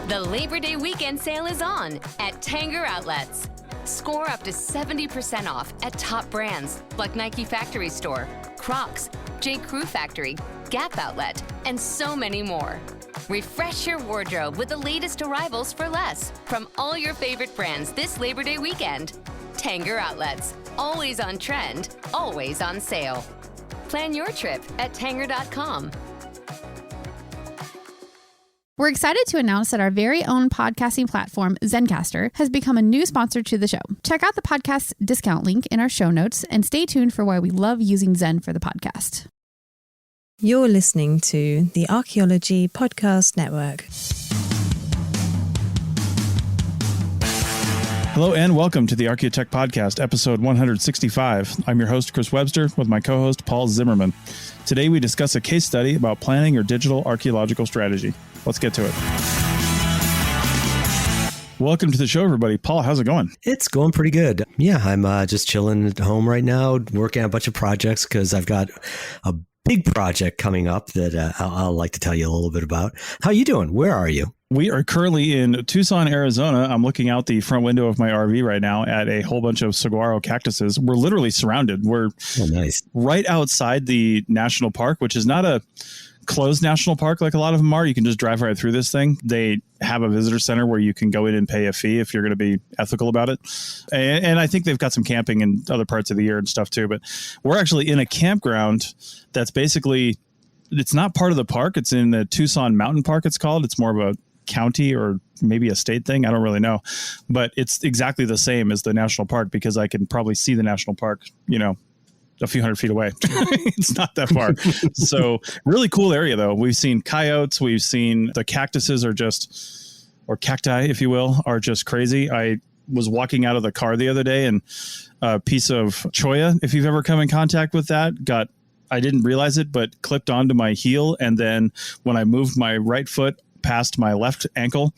The Labor Day weekend sale is on at Tanger Outlets. Score up to 70% off at top brands like Nike Factory Store, Crocs, J. Crew Factory, Gap Outlet, and so many more. Refresh your wardrobe with the latest arrivals for less from all your favorite brands this Labor Day weekend. Tanger Outlets, always on trend, always on sale. Plan your trip at Tanger.com. We're excited to announce that our very own podcasting platform, Zencastr, has become a new sponsor to the show. Check out the podcast's discount link in our show notes and stay tuned for why we love using Zen for the podcast. You're listening to the Archaeology Podcast Network. Hello and welcome to the Archaeotech Podcast, episode 165. I'm your host, Chris Webster, with my co-host, Paul Zimmerman. Today we discuss a case study about planning your digital archaeological strategy. Let's get to it. Welcome to the show, everybody. Paul, how's it going? It's going pretty good. Yeah, I'm just chilling at home right now, working on a bunch of projects because I've got a big project coming up that I'll like to tell you a little bit about. How you doing? Where are you? We are currently in Tucson, Arizona. I'm looking out the front window of my RV right now at a whole bunch of saguaro cactuses. We're literally surrounded. We're nice. Right outside the national park, which is not a closed national park like a lot of them are. You can just drive right through this thing. They have a visitor center where you can go in and pay a fee if you're going to be ethical about it. And I think they've got some camping in other parts of the year and stuff too. But we're actually in a campground that's basically, it's not part of the park. It's in the Tucson Mountain Park, it's called. It's more of a county or maybe a state thing. I don't really know. But it's exactly the same as the national park because I can probably see the national park, a few hundred feet away. It's not that far. So really cool area though. We've seen coyotes. We've seen the cactuses or cacti, if you will, are just crazy. I was walking out of the car the other day and a piece of cholla, if you've ever come in contact with that, I didn't realize it, but clipped onto my heel. And then when I moved my right foot past my left ankle,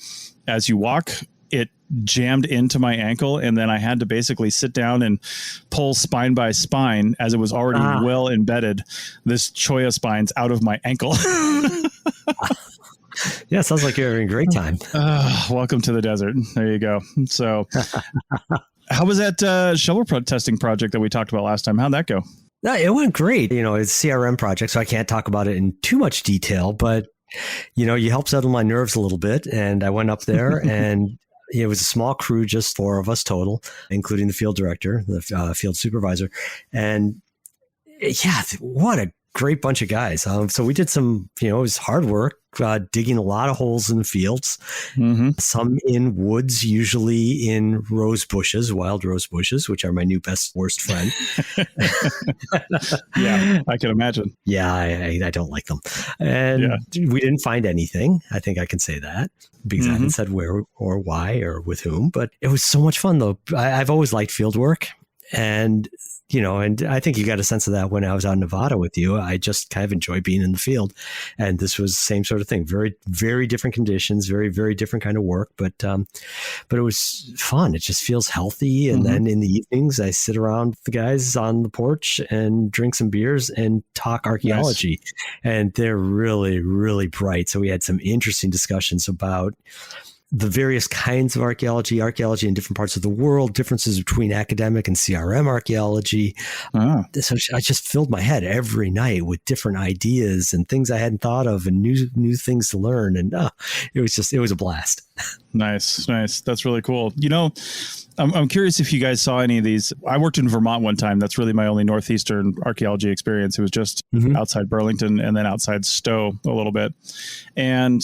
as you walk, it jammed into my ankle, and then I had to basically sit down and pull spine by spine as it was already well embedded. This cholla spine's out of my ankle. Yeah, sounds like you're having a great time. Welcome to the desert. There you go. So how was that shovel testing project that we talked about last time? How'd that go? It went great. It's a CRM project, so I can't talk about it in too much detail, but you helped settle my nerves a little bit. And I went up there and it was a small crew, just 4 of us total, including the field director, the field supervisor. And yeah, what a great bunch of guys. So we did some, it was hard work, digging a lot of holes in the fields, some in woods, usually in wild rose bushes, which are my new worst friend. Yeah, I can imagine. Yeah, I don't like them. And we didn't find anything. I think I can say that because I haven't said where or why or with whom, but it was so much fun though. I've always liked field work, and and I think you got a sense of that when I was out in Nevada with you. I just kind of enjoy being in the field. And this was the same sort of thing. Very, very different conditions, very, very different kind of work. But it was fun. It just feels healthy. And then in the evenings, I sit around with the guys on the porch and drink some beers and talk archaeology. Nice. And they're really, really bright. So we had some interesting discussions about the various kinds of archaeology in different parts of the world, differences between academic and CRM archaeology. So I just filled my head every night with different ideas and things I hadn't thought of and new things to learn. And it was a blast. Nice. That's really cool. I'm curious if you guys saw any of these. I worked in Vermont one time. That's really my only Northeastern archaeology experience. It was just outside Burlington and then outside Stowe a little bit. And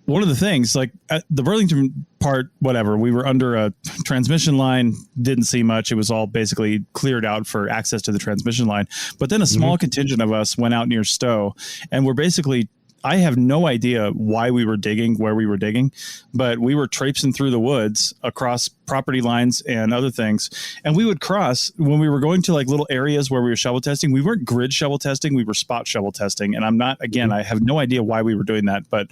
one of the things, like at the Burlington part, whatever, we were under a transmission line, didn't see much. It was all basically cleared out for access to the transmission line. But then a small contingent of us went out near Stowe, and we're basically, I have no idea why we were digging, where we were digging, but we were traipsing through the woods across property lines and other things. And we would cross when we were going to like little areas where we were shovel testing. We weren't grid shovel testing. We were spot shovel testing. And I have no idea why we were doing that, but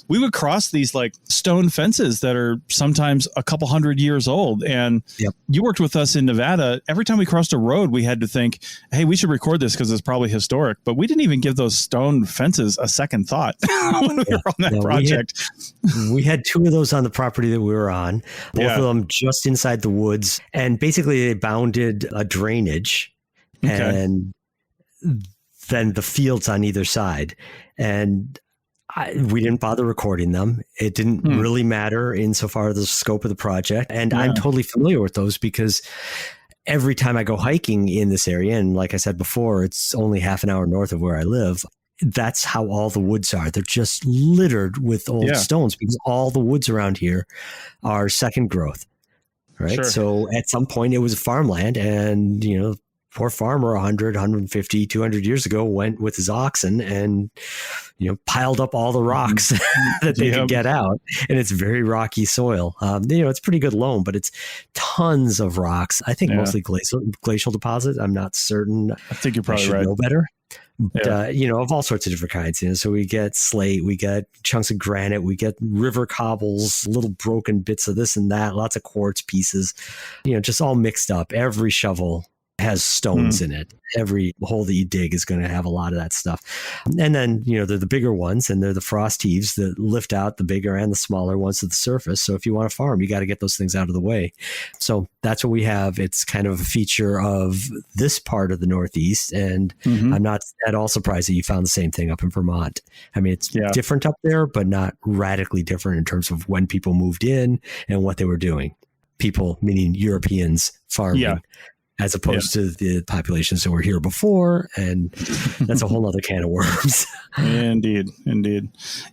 we would cross these like stone fences that are sometimes a couple 100 years old. And you worked with us in Nevada. Every time we crossed a road, we had to think, hey, we should record this because it's probably historic. But we didn't even give those stone fences a second thought when we were on that project. We had 2 of those on the property that we were on, both of them just inside the woods. And basically they bounded a drainage and then the fields on either side. And we didn't bother recording them. It didn't really matter insofar as the scope of the project. And I'm totally familiar with those because every time I go hiking in this area, and like I said before, it's only half an hour north of where I live, that's how all the woods are. They're just littered with old stones because all the woods around here are second growth. Right. Sure. So at some point it was farmland, and, you know, poor farmer 100, 150, 200 years ago went with his oxen and, you know, piled up all the rocks that they could get out. And it's very rocky soil. You know, it's pretty good loam, but it's tons of rocks. I think mostly glacial deposits. I'm not certain. I think you're probably I should right. know better. But, you know, of all sorts of different kinds. You know, so we get slate, we get chunks of granite, we get river cobbles, little broken bits of this and that, lots of quartz pieces, you know, just all mixed up. Every shovel has stones in it. Every hole that you dig is going to have a lot of that stuff. And then, you know, they're the bigger ones, and they're the frost heaves that lift out the bigger and the smaller ones to the surface. So if you want to farm, you got to get those things out of the way. So that's what we have. It's kind of a feature of this part of the Northeast. And I'm not at all surprised that you found the same thing up in Vermont. I mean, it's different up there, but not radically different in terms of when people moved in and what they were doing. People, meaning Europeans, farming. As opposed to the populations that were here before. And that's a whole other can of worms. Indeed.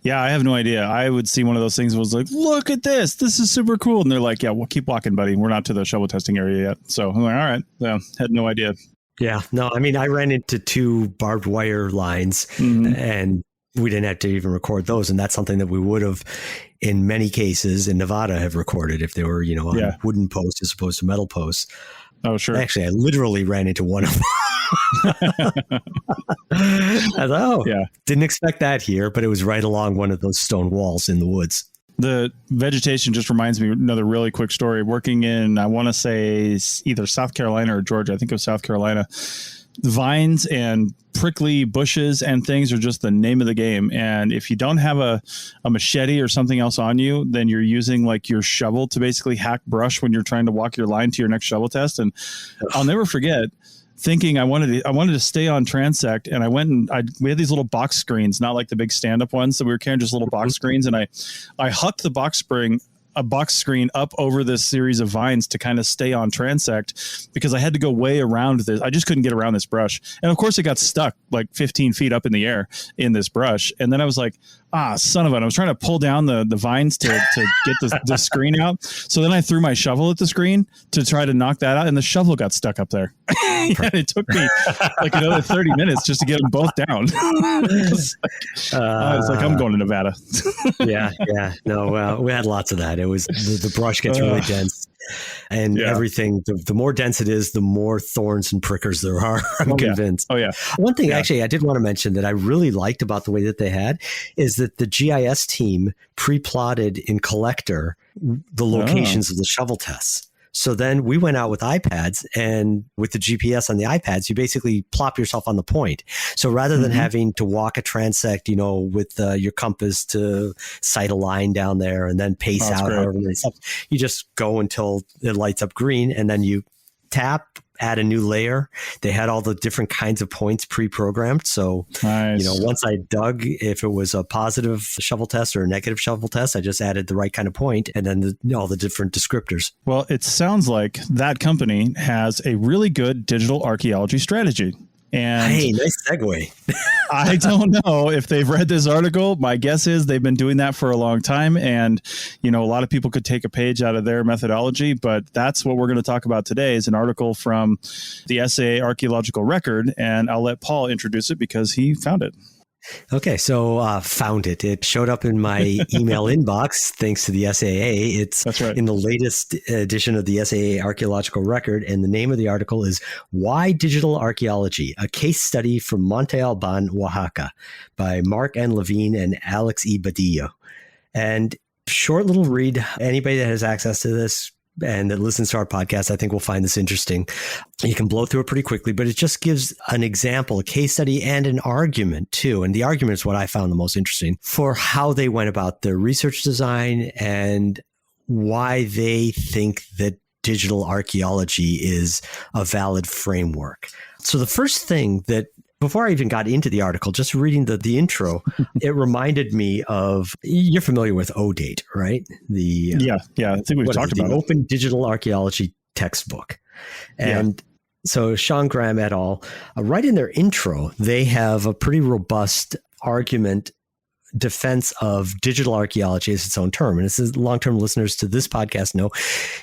Yeah, I have no idea. I would see one of those things and was like, look at this. This is super cool. And they're like, yeah, well, keep walking, buddy. We're not to the shovel testing area yet. So I'm like, all right. Yeah, had no idea. Yeah, no, I mean, I ran into 2 barbed wire lines and we didn't have to even record those. And that's something that we would have, in many cases in Nevada, have recorded if they were, you know, on wooden posts as opposed to metal posts. Oh, sure. Actually, I literally ran into one of them. I thought, didn't expect that here, but it was right along one of those stone walls in the woods. The vegetation just reminds me of another really quick story. Working in, I want to say either South Carolina or Georgia. I think it was South Carolina. Vines and prickly bushes and things are just the name of the game. And if you don't have a machete or something else on you, then you're using like your shovel to basically hack brush when you're trying to walk your line to your next shovel test. And I'll never forget thinking I wanted to stay on transect, and I went and we had these little box screens, not like the big stand-up ones. So we were carrying just little box screens, and I hucked the box screen up over this series of vines to kind of stay on transect because I had to go way around this. I just couldn't get around this brush. And of course it got stuck like 15 feet up in the air in this brush. And then I was like, son of it. I was trying to pull down the vines to get the screen out. So then I threw my shovel at the screen to try to knock that out. And the shovel got stuck up there. And it took me like another 30 minutes just to get them both down. It's like, I'm going to Nevada. Yeah. No, we had lots of that. It was the brush gets really dense, and everything. The more dense it is, the more thorns and prickers there are. I'm convinced. Oh yeah. One thing actually I did want to mention that I really liked about the way that they had is that the GIS team pre-plotted in Collector the locations of the shovel tests. So then we went out with iPads, and with the GPS on the iPads, you basically plop yourself on the point. So rather than having to walk a transect, you know, with your compass to sight a line down there and then pace out however many steps, you just go until it lights up green, and then you tap, add a new layer. They had all the different kinds of points pre-programmed. So, you know, once I dug, if it was a positive shovel test or a negative shovel test, I just added the right kind of point and then all the different descriptors. Well, it sounds like that company has a really good digital archaeology strategy. And hey, nice segue. I don't know if they've read this article. My guess is they've been doing that for a long time. And, you know, a lot of people could take a page out of their methodology, but that's what we're going to talk about today is an article from the SAA Archaeological Record. And I'll let Paul introduce it because he found it. Okay, so found it. It showed up in my email inbox thanks to the SAA. It's in the latest edition of the SAA Archaeological Record, and the name of the article is Why Digital Archaeology? A Case Study from Monte Alban, Oaxaca by Mark N. Levine and Alex E. Badillo. And short little read, anybody that has access to this and that listens to our podcast, I think will find this interesting. You can blow through it pretty quickly, but it just gives an example, a case study, and an argument too. And the argument is what I found the most interesting for how they went about their research design and why they think that digital archaeology is a valid framework. So the first thing that, before I even got into the article, just reading the intro, it reminded me of, you're familiar with ODate, right? Yeah. I think we've talked about the it. Open Digital Archaeology textbook. And so Sean Graham et al., right in their intro, they have a pretty robust argument defense of digital archaeology as its own term. And as long-term listeners to this podcast know,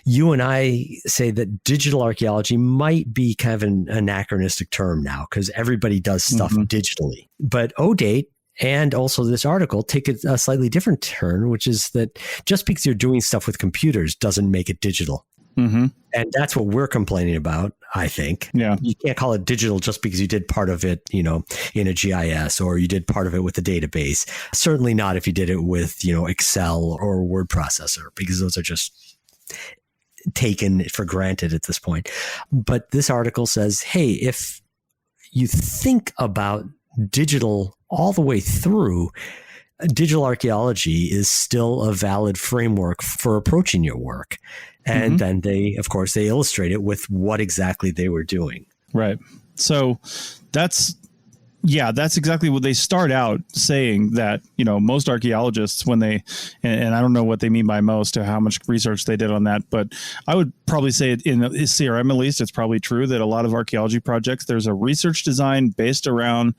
you and I say that digital archaeology might be kind of an anachronistic term now because everybody does stuff digitally. But ODate and also this article take a slightly different turn, which is that just because you're doing stuff with computers doesn't make it digital. And that's what we're complaining about, I think. Yeah. You can't call it digital just because you did part of it, in a GIS, or you did part of it with a database. Certainly not if you did it with, Excel or word processor, because those are just taken for granted at this point. But this article says, hey, if you think about digital all the way through, digital archaeology is still a valid framework for approaching your work. And then they illustrate it with what exactly they were doing. Right. So that's exactly what they start out saying, that, most archaeologists, when they, and I don't know what they mean by most or how much research they did on that, but I would probably say in CRM, at least, it's probably true that a lot of archaeology projects, there's a research design based around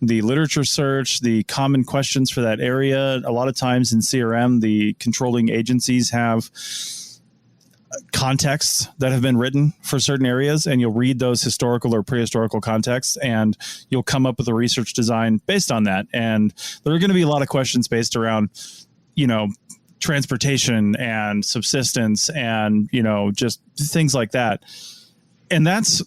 the literature search, the common questions for that area. A lot of times in CRM, the controlling agencies have contexts that have been written for certain areas, and you'll read those historical or prehistorical contexts, and you'll come up with a research design based on that. And there are going to be a lot of questions based around, transportation and subsistence and, just things like that. And that's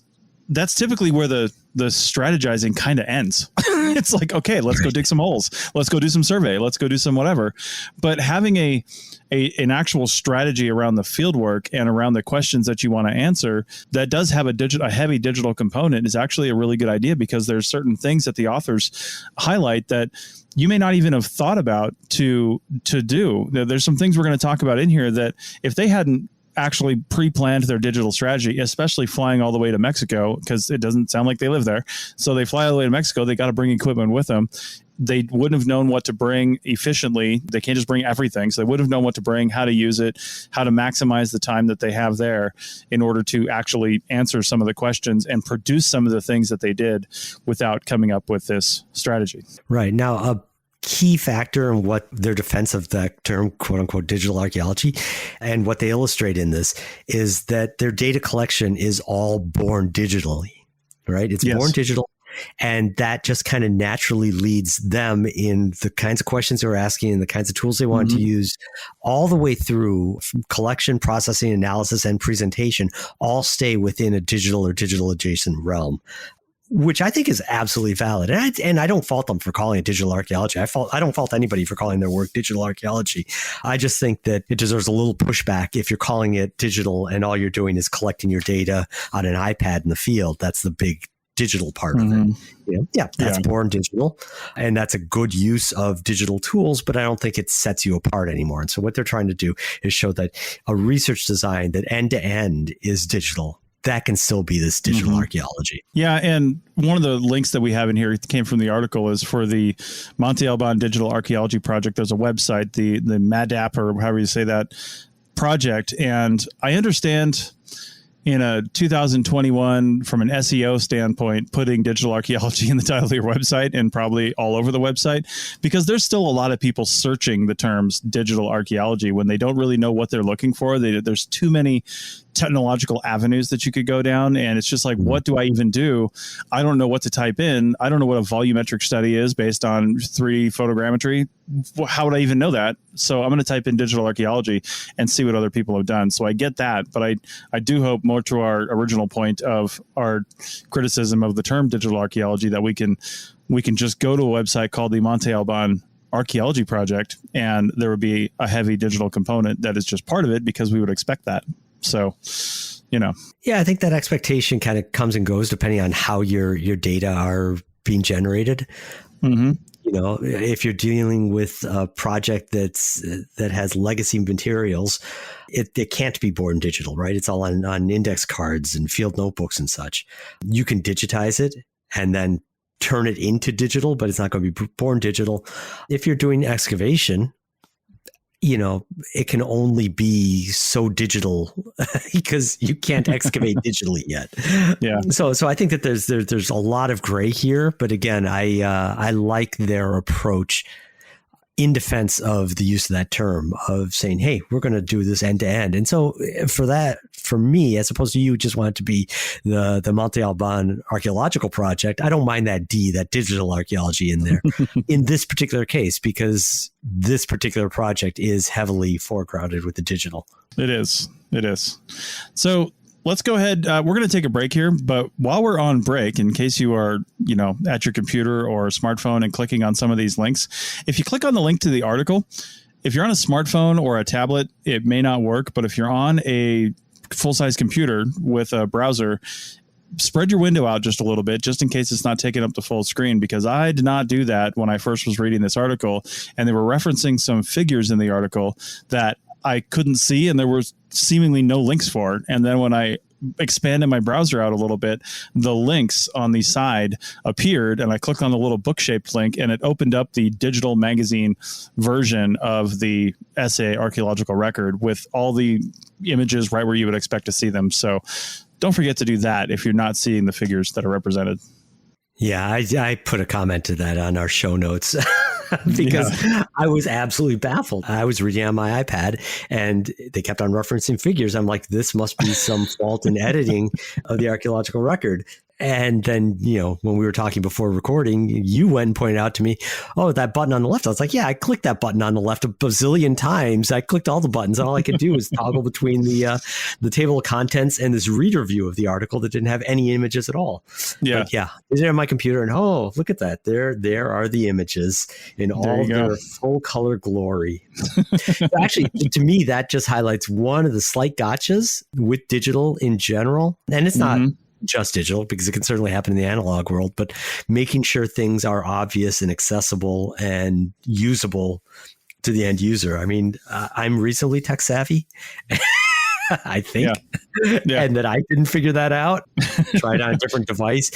typically where the strategizing kind of ends. It's like, okay, let's go dig some holes. Let's go do some survey. Let's go do some whatever. But having an actual strategy around the fieldwork and around the questions that you want to answer that does have a heavy digital component is actually a really good idea, because there's certain things that the authors highlight that you may not even have thought about to do. There's some things we're going to talk about in here that if they hadn't actually pre-planned their digital strategy, especially flying all the way to Mexico, because it doesn't sound like they live there. So they fly all the way to Mexico. They got to bring equipment with them. They wouldn't have known what to bring efficiently. They can't just bring everything. So they would have known what to bring, how to use it, how to maximize the time that they have there in order to actually answer some of the questions and produce some of the things that they did without coming up with this strategy. Right. Now, a key factor in what their defense of that term, quote unquote, digital archaeology, and what they illustrate in this is that their data collection is all born digitally, right? It's born digital. And that just kind of naturally leads them in the kinds of questions they're asking and the kinds of tools they want to use all the way through from collection, processing, analysis, and presentation, all stay within a digital or digital adjacent realm, which I think is absolutely valid. And I don't fault them for calling it digital archaeology. I don't fault anybody for calling their work digital archaeology. I just think that it deserves a little pushback if you're calling it digital and all you're doing is collecting your data on an iPad in the field. That's the big digital part of it. That's born digital, and that's a good use of digital tools, but I don't think it sets you apart anymore. And so what they're trying to do is show that a research design that end to end is digital, that can still be this digital archaeology. Yeah. And one of the links that we have in here came from the article is for the Monte Alban Digital Archaeology Project. There's a website, the MADAP, or however you say that project. And I understand in a 2021, from an SEO standpoint, putting digital archaeology in the title of your website and probably all over the website, because there's still a lot of people searching the terms digital archaeology when they don't really know what they're looking for. There's too many technological avenues that you could go down. And it's just like, what do I even do? I don't know what to type in. I don't know what a volumetric study is based on 3D photogrammetry. How would I even know that? So I'm going to type in digital archaeology and see what other people have done. So I get that, but I do hope, more to our original point of our criticism of the term digital archaeology, that we can just go to a website called the Monte Alban archaeology project, and there would be a heavy digital component that is just part of it because we would expect that. So, Yeah, I think that expectation kind of comes and goes depending on how your data are being generated. Mm-hmm. If you're dealing with a project that has legacy materials, it can't be born digital, right? It's all on index cards and field notebooks and such. You can digitize it and then turn it into digital, but it's not going to be born digital. If you're doing excavation, it can only be so digital because you can't excavate digitally yet. Yeah. So I think that there's a lot of gray here, but again, I like their approach in defense of the use of that term of saying, hey, we're going to do this end to end. And so for me, as opposed to you just want it to be the Monte Alban archaeological project, I don't mind that digital archaeology in there in this particular case, because this particular project is heavily foregrounded with the digital. It is. So let's go ahead. We're going to take a break here, but while we're on break, in case you are, at your computer or smartphone and clicking on some of these links, if you click on the link to the article, if you're on a smartphone or a tablet, it may not work. But if you're on a full-size computer with a browser, spread your window out just a little bit, just in case it's not taking up the full screen, because I did not do that when I first was reading this article, and they were referencing some figures in the article that I couldn't see, and there was seemingly no links for. And then when I expanded my browser out a little bit, the links on the side appeared, and I clicked on the little book-shaped link, and it opened up the digital magazine version of the essay archaeological record with all the images right where you would expect to see them. So don't forget to do that if you're not seeing the figures that are represented. Yeah, I put a comment to that on our show notes because I was absolutely baffled. I was reading on my iPad and they kept on referencing figures. I'm like, this must be some fault in editing of the archaeological record. And then, when we were talking before recording, you went and pointed out to me, oh, that button on the left. I was like, yeah, I clicked that button on the left a bazillion times. I clicked all the buttons, and all I could do was toggle between the table of contents and this reader view of the article that didn't have any images at all. Yeah. But yeah, I did it on my computer, and oh, look at that. There are the images in all their full color glory. Actually, to me, that just highlights one of the slight gotchas with digital in general. And it's not just digital, because it can certainly happen in the analog world, but making sure things are obvious and accessible and usable to the end user. I mean, I'm reasonably tech savvy, I think, and that I didn't figure that out. Try it on a different device,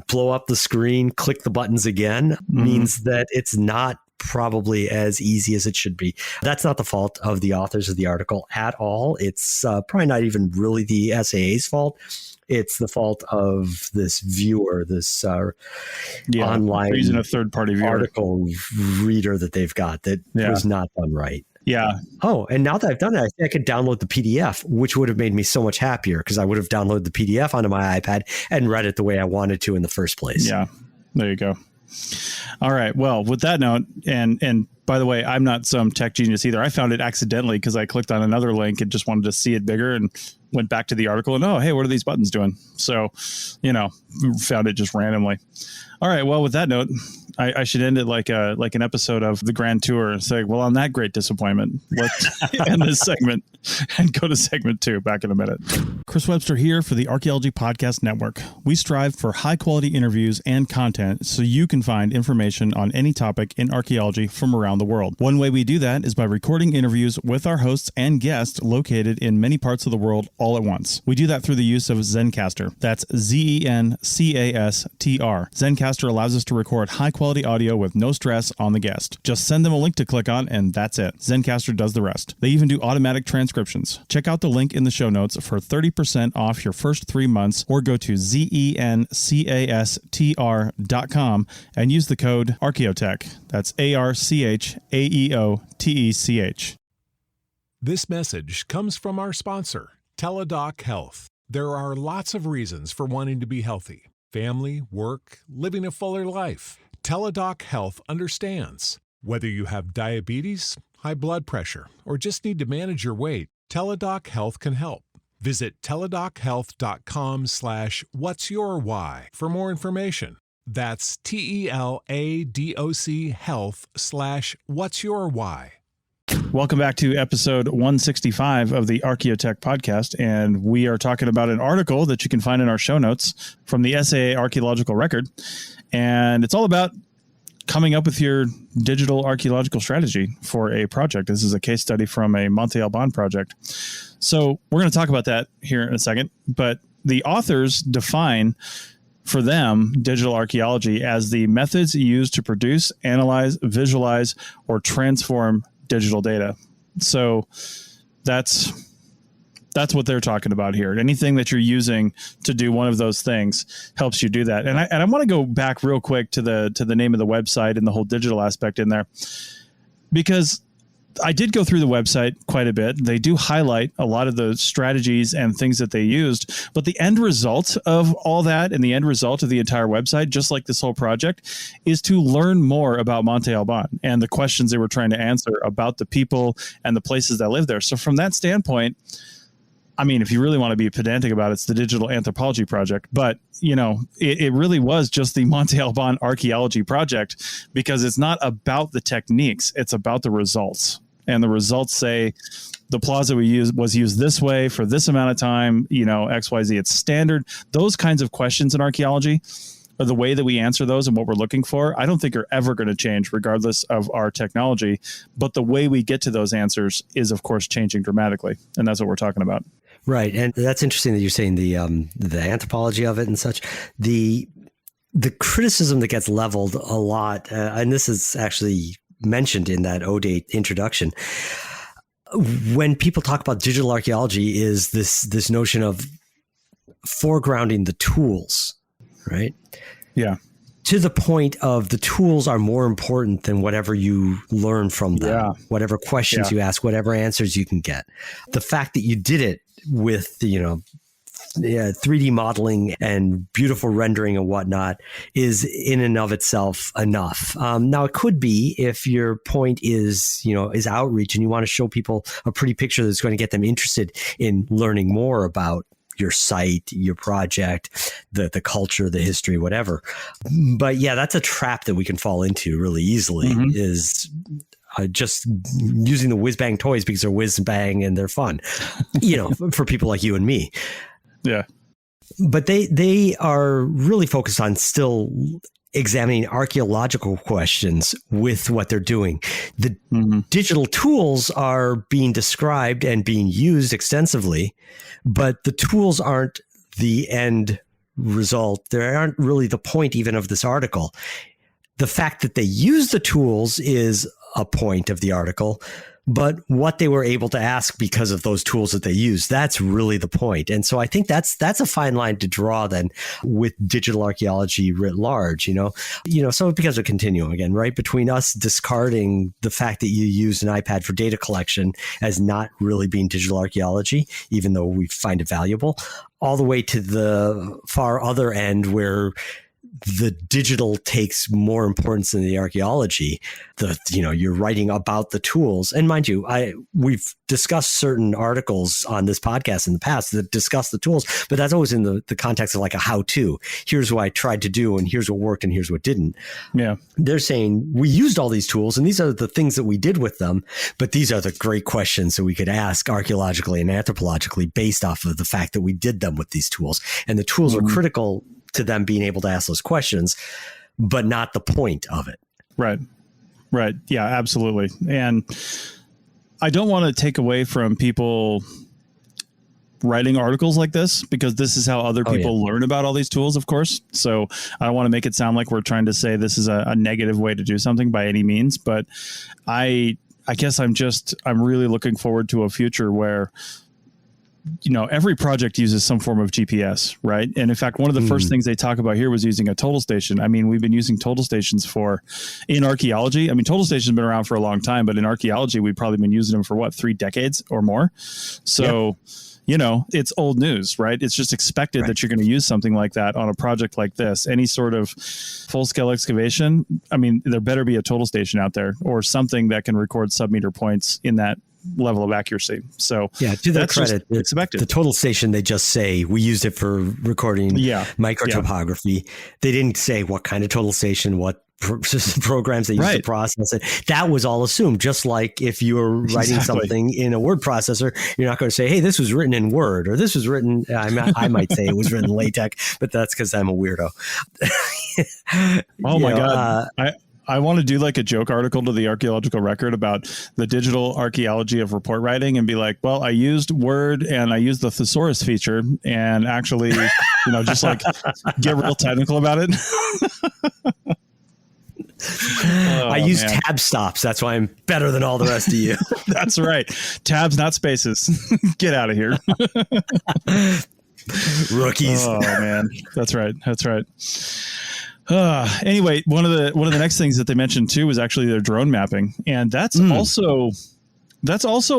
blow up the screen, click the buttons again, means that it's not probably as easy as it should be. That's not the fault of the authors of the article at all. It's probably not even really the SAA's fault. It's the fault of this viewer, this online using a third-party viewer article reader that they've got that was not done right. Yeah. Oh, and now that I've done it, I think I could download the PDF, which would have made me so much happier, because I would have downloaded the PDF onto my iPad and read it the way I wanted to in the first place. Yeah. There you go. All right. Well, with that note, and by the way, I'm not some tech genius either. I found it accidentally because I clicked on another link and just wanted to see it bigger, and went back to the article and, oh, hey, what are these buttons doing? So, found it just randomly. All right. Well, with that note, I should end it like an episode of the Grand Tour. Say, well, on that great disappointment, let's end this segment and go to segment 2. Back in a minute. Chris Webster here for the Archaeology Podcast Network. We strive for high quality interviews and content so you can find information on any topic in archaeology from around the world. One way we do that is by recording interviews with our hosts and guests located in many parts of the world all at once. We do that through the use of Zencastr. That's Zencastr. Zencastr allows us to record high quality audio with no stress on the guest. Just send them a link to click on, and that's it. Zencastr does the rest. They even do automatic transcriptions. Check out the link in the show notes for 30% off your first 3 months, or go to zencastr.com and use the code Archaeotech. That's ARCHAEOTECH. This message comes from our sponsor, Teladoc Health. There are lots of reasons for wanting to be healthy. Family, work, living a fuller life. Teladoc Health understands. Whether you have diabetes, high blood pressure, or just need to manage your weight, Teladoc Health can help. Visit teladochealth.com/what's your why for more information. That's TELADOC health/what's your why. Welcome back to episode 165 of the Archaeotech podcast. And we are talking about an article that you can find in our show notes from the SAA Archaeological Record. And it's all about coming up with your digital archaeological strategy for a project. This is a case study from a Monte Alban project. So we're going to talk about that here in a second. But the authors define for them digital archaeology as the methods used to produce, analyze, visualize, or transform digital data. So that's what they're talking about here. Anything that you're using to do one of those things helps you do that. And I want to go back real quick to the name of the website and the whole digital aspect in there, because I did go through the website quite a bit. They do highlight a lot of the strategies and things that they used, but the end result of all that and the end result of the entire website, just like this whole project, is to learn more about Monte Alban and the questions they were trying to answer about the people and the places that live there. So from that standpoint, I mean, if you really want to be pedantic about it, it's the digital anthropology project, but it really was just the Monte Alban archaeology project, because it's not about the techniques, it's about the results. And the results say the plaza we used was used this way for this amount of time, XYZ, it's standard. Those kinds of questions in archaeology, or the way that we answer those and what we're looking for, I don't think are ever going to change regardless of our technology. But the way we get to those answers is, of course, changing dramatically. And that's what we're talking about. Right. And that's interesting that you're saying the anthropology of it and such. The criticism that gets leveled a lot, and this is actually mentioned in that ODate introduction, when people talk about digital archaeology, is this notion of foregrounding the tools, right? Yeah. To the point of the tools are more important than whatever you learn from them, whatever questions you ask, whatever answers you can get. The fact that you did it with 3D modeling and beautiful rendering and whatnot is in and of itself enough. Now, it could be if your point is outreach and you want to show people a pretty picture that's going to get them interested in learning more about your site, your project, the culture, the history, whatever. But yeah, that's a trap that we can fall into really easily, is just using the whiz bang toys because they're whiz bang and they're fun, for people like you and me. Yeah. But they are really focused on still examining archaeological questions with what they're doing. The digital tools are being described and being used extensively, but the tools aren't the end result. They aren't really the point even of this article. The fact that they use the tools is a point of the article, but what they were able to ask because of those tools that they use, that's really the point. And so I think that's a fine line to draw then with digital archaeology writ large, so it becomes a continuum again, right? Between us discarding the fact that you use an iPad for data collection as not really being digital archaeology, even though we find it valuable, all the way to the far other end where the digital takes more importance than the archaeology. You're writing about the tools. And mind you, we've discussed certain articles on this podcast in the past that discuss the tools, but that's always in the context of like a how-to. Here's what I tried to do, and here's what worked, and here's what didn't. Yeah. They're saying we used all these tools, and these are the things that we did with them, but these are the great questions that we could ask archaeologically and anthropologically based off of the fact that we did them with these tools. And the tools are critical to them being able to ask those questions, but not the point of it. Right. Yeah, absolutely. And I don't want to take away from people writing articles like this, because this is how other people learn about all these tools, of course. So I don't want to make it sound like we're trying to say this is a negative way to do something by any means. But I guess I'm really looking forward to a future where every project uses some form of GPS, right? And in fact, one of the first things they talk about here was using a total station. I mean, we've been using total stations in archaeology. I mean, total stations have been around for a long time, but in archaeology, we've probably been using them for 3 decades or more. So, it's old news, right? It's just expected that you're going to use something like that on a project like this. Any sort of full-scale excavation, I mean, there better be a total station out there or something that can record sub-meter points in that level of accuracy. So yeah, to their credit, the total station, they just say we used it for recording microtopography. They didn't say what kind of total station, what programs they used to process it. That was all assumed. Just like if you were writing something in a word processor, you're not going to say, hey, this was written in Word, or this was written, I might say it was written in LaTeX, but that's because I'm a weirdo. Oh my God. I want to do like a joke article to the Archaeological Record about the digital archaeology of report writing and be like, well, I used Word and I used the thesaurus feature and actually, just like get real technical about it. I use tab stops. That's why I'm better than all the rest of you. That's right. Tabs, not spaces. Get out of here. Rookies. Oh man. That's right. Anyway, one of the next things that they mentioned too was actually their drone mapping. And that's also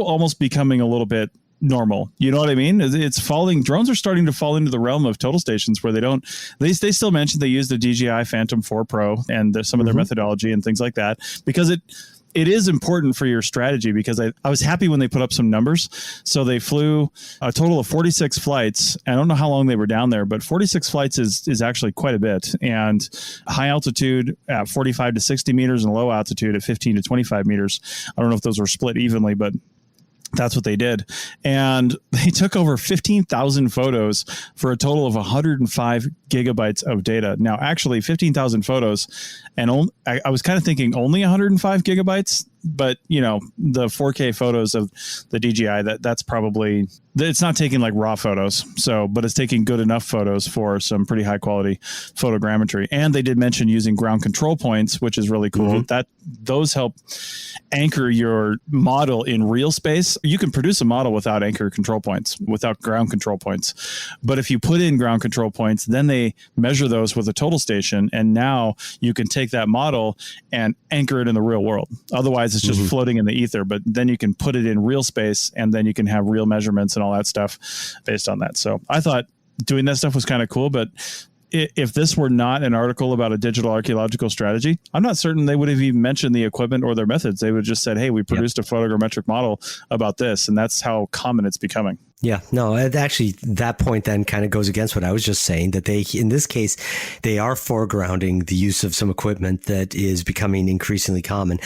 almost becoming a little bit normal. You know what I mean? Drones are starting to fall into the realm of total stations where they still mention they use the DJI Phantom 4 Pro and some of their methodology and things like that, because it is important for your strategy, because I was happy when they put up some numbers. So they flew a total of 46 flights. I don't know how long they were down there, but 46 flights is actually quite a bit. And high altitude at 45 to 60 meters and low altitude at 15 to 25 meters. I don't know if those were split evenly, but that's what they did. And they took over 15,000 photos for a total of 105 gigabytes of data. Now, actually 15,000 photos, and I was kind of thinking only 105 gigabytes, but the 4K photos of the DJI, that's probably, it's not taking like raw photos. So, but it's taking good enough photos for some pretty high quality photogrammetry. And they did mention using ground control points, which is really cool. Those help anchor your model in real space. You can produce a model without anchor control points, without ground control points. But if you put in ground control points, then they measure those with a total station. And now you can take that model and anchor it in the real world. Otherwise, it's just floating in the ether, but then you can put it in real space and then you can have real measurements and all that stuff based on that. So I thought doing that stuff was kind of cool, but if this were not an article about a digital archaeological strategy, I'm not certain they would have even mentioned the equipment or their methods. They would have just said, hey, we produced a photogrammetric model about this. And that's how common it's becoming. Yeah, no, actually, that point then kind of goes against what I was just saying, that in this case, they are foregrounding the use of some equipment that is becoming increasingly common.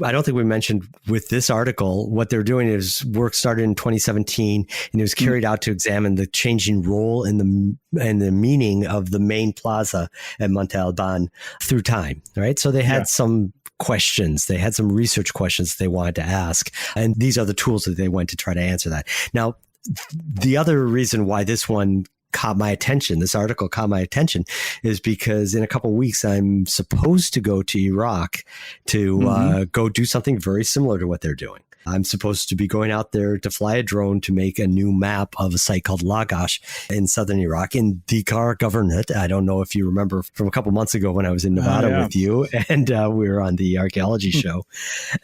I don't think we mentioned with this article, what they're doing is work started in 2017, and it was carried out to examine the changing role and the meaning of the main plaza at Monte Alban through time, right? So they had some questions. They had some research questions they wanted to ask, and these are the tools that they went to try to answer that. Now, the other reason why this article caught my attention, is because in a couple of weeks, I'm supposed to go to Iraq to go do something very similar to what they're doing. I'm supposed to be going out there to fly a drone to make a new map of a site called Lagash in southern Iraq in Dikar Governorate. I don't know if you remember from a couple months ago when I was in Nevada with you, and we were on the Archaeology show,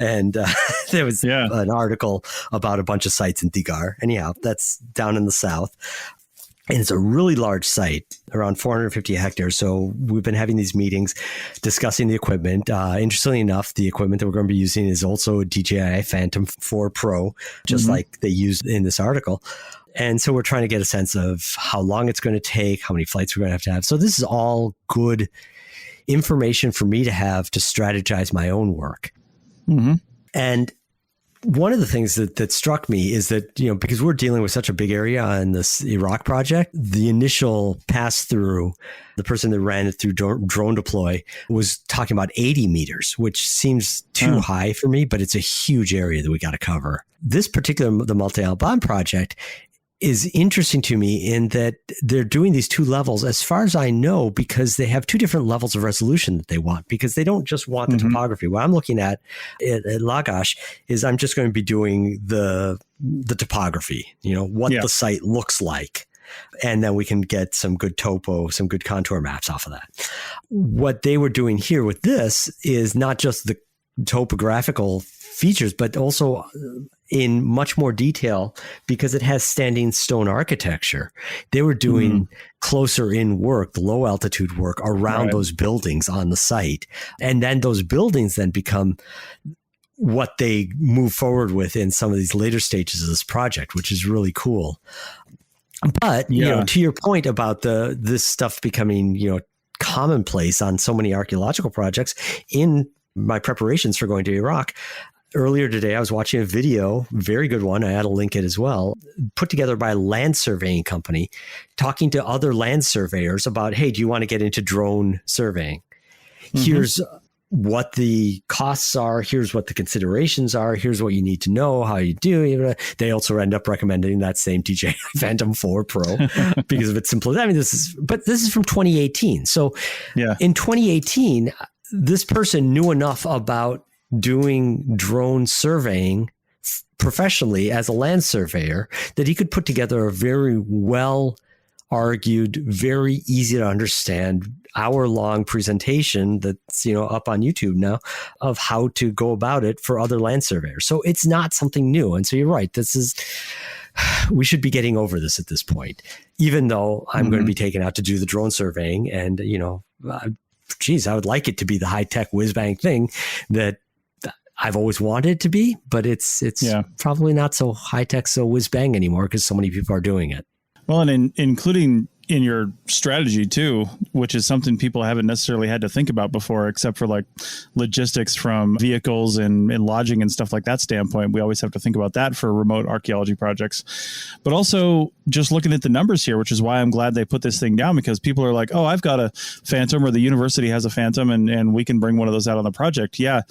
and there was an article about a bunch of sites in Dikar. Anyhow, that's down in the south. And it's a really large site, around 450 hectares. So we've been having these meetings discussing the equipment. Interestingly enough, the equipment that we're going to be using is also a DJI Phantom 4 Pro, just like they used in this article. And so we're trying to get a sense of how long it's going to take, how many flights we're going to have. So this is all good information for me to have to strategize my own work. And one of the things that struck me is that, because we're dealing with such a big area on this Iraq project, the initial pass through, the person that ran it through drone deploy was talking about 80 meters, which seems too high for me, but it's a huge area that we got to cover. This particular, the Monte Alban project, is interesting to me in that they're doing these two levels, as far as I know, because they have two different levels of resolution that they want, because they don't just want the topography. What I'm looking at Lagash is I'm just going to be doing the topography, what the site looks like. And then we can get some good topo, some good contour maps off of that. What they were doing here with this is not just the topographical features, but also in much more detail, because it has standing stone architecture. They were doing closer in work, the low altitude work around those buildings on the site. And then those buildings then become what they move forward with in some of these later stages of this project, which is really cool. But, you know, to your point about this stuff becoming, you know, commonplace on so many archaeological projects, in my preparations for going to Iraq, earlier today, I was watching a video, very good one. I had to link it as well, put together by a land surveying company, talking to other land surveyors about, hey, do you want to get into drone surveying? Here's what the costs are. Here's what the considerations are. Here's what you need to know, how you do. They also end up recommending that same DJI Phantom 4 Pro because of its simplicity. I mean, this is from 2018. So in 2018, this person knew enough about doing drone surveying professionally as a land surveyor that he could put together a very well argued, very easy to understand hour-long presentation that's, you know, up on YouTube now of how to go about it for other land surveyors. So it's not something new. And so you're right. We should be getting over this at this point, even though I'm going to be taken out to do the drone surveying. And, you know, I would like it to be the high-tech whiz-bang thing that I've always wanted it to be, but it's probably not so high-tech, so whiz-bang anymore because so many people are doing it. Well, and including in your strategy too, which is something people haven't necessarily had to think about before, except for like logistics from vehicles and lodging and stuff like that standpoint. We always have to think about that for remote archaeology projects, but also just looking at the numbers here, which is why I'm glad they put this thing down, because people are like, oh, I've got a Phantom, or the university has a Phantom, and we can bring one of those out on the project. Yeah.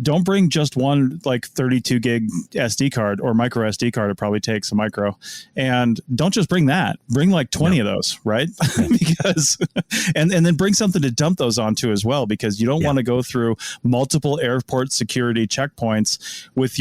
Don't bring just one like 32 gig SD card or micro SD card. It probably takes a micro, and don't just bring that. Bring like 20 of those, right? Because and then bring something to dump those onto as well, because you don't want to go through multiple airport security checkpoints with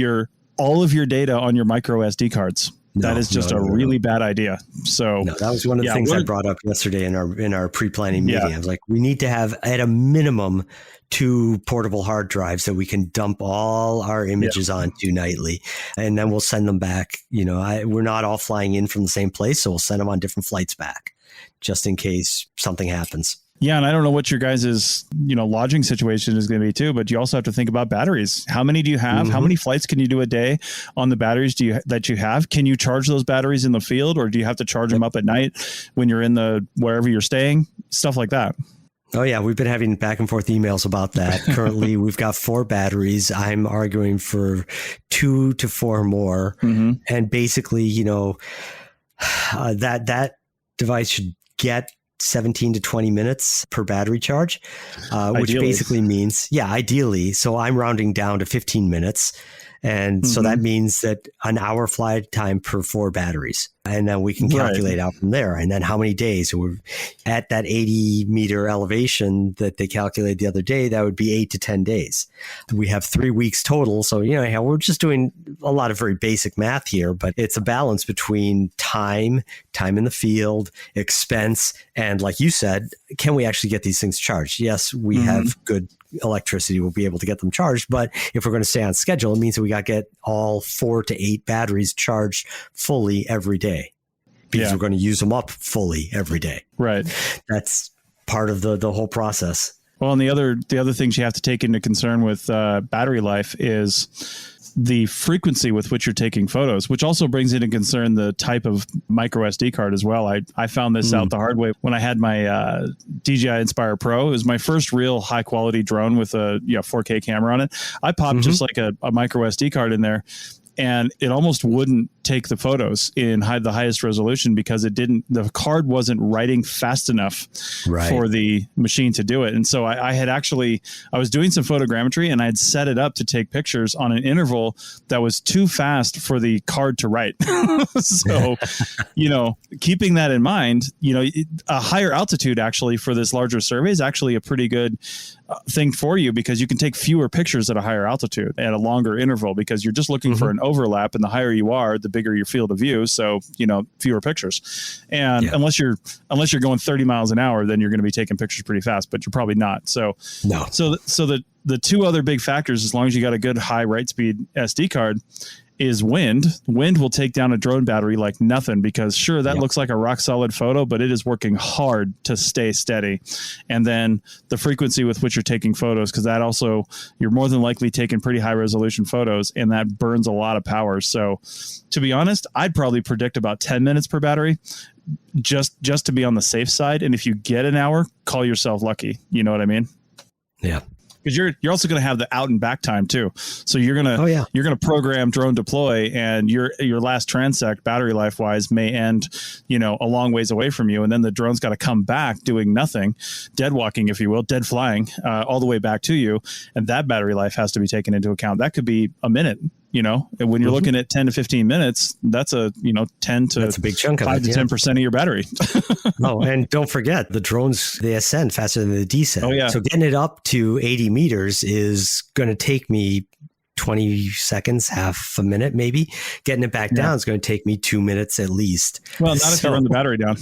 all of your data on your micro SD cards. That is just a really bad idea. So that was one of the things I brought up yesterday in our pre-planning meeting. I was like, we need to have at a minimum 2 portable hard drives that we can dump all our images onto nightly, and then we'll send them back. You know, we're not all flying in from the same place, so we'll send them on different flights back, just in case something happens. Yeah, and I don't know what your guys' lodging situation is going to be too, but you also have to think about batteries. How many do you have? How many flights can you do a day on the batteries that you have? Can you charge those batteries in the field, or do you have to charge them up at night when you're in wherever you're staying? Stuff like that. Oh, yeah. We've been having back and forth emails about that. Currently, we've got 4 batteries. I'm arguing for 2 to 4 more. And basically, that device should get 17 to 20 minutes per battery charge, which basically means, ideally. So I'm rounding down to 15 minutes. And so that means that an hour flight time per 4 batteries. And then we can calculate out from there. And then how many days? So we're at that 80 meter elevation that they calculated the other day. That would be 8 to 10 days. We have 3 weeks total. So, we're just doing a lot of very basic math here, but it's a balance between time in the field, expense, and like you said, can we actually get these things charged? Yes, we have good electricity. We'll be able to get them charged. But if we're going to stay on schedule, it means that we got to get all 4 to 8 batteries charged fully every day, because we're going to use them up fully every day. Right. That's part of the whole process. Well, and the other things you have to take into concern with battery life is the frequency with which you're taking photos, which also brings into concern the type of micro SD card as well. I found this out the hard way when I had my DJI Inspire Pro. It was my first real high quality drone with a 4K camera on it. I popped just like a micro SD card in there, and it almost wouldn't take the photos in the highest resolution because the card wasn't writing fast enough for the machine to do it. And so I was doing some photogrammetry, and I had set it up to take pictures on an interval that was too fast for the card to write. So, keeping that in mind, a higher altitude actually for this larger survey is actually a pretty good thing for you, because you can take fewer pictures at a higher altitude at a longer interval, because you're just looking for an overlap, and the higher you are, the bigger your field of view. So, fewer pictures. And unless you're going 30 miles an hour, then you're going to be taking pictures pretty fast, but you're probably not. So, the 2 other big factors, as long as you got a good high write speed SD card, is wind. Wind will take down a drone battery like nothing, because sure, that looks like a rock solid photo, but it is working hard to stay steady. And then the frequency with which you're taking photos, because that also, you're more than likely taking pretty high resolution photos, and that burns a lot of power. So to be honest, I'd probably predict about 10 minutes per battery, just to be on the safe side. And if you get an hour, call yourself lucky. You know what I mean? Yeah. Because you're also going to have the out and back time too. So you're gonna program drone deploy, and your last transect battery life wise may end, a long ways away from you, and then the drone's got to come back doing nothing, dead walking, if you will, dead flying, all the way back to you, and that battery life has to be taken into account. That could be a minute. And when you're looking at 10 to 15 minutes, that's a 10 to that's a big chunk of 5 to 10% of your battery. Oh, and don't forget, the drones, they ascend faster than they descend. Oh, yeah. So getting it up to 80 meters is going to take me 20 seconds, half a minute, maybe. Getting it back down is going to take me 2 minutes at least. Well, not if you run the battery down.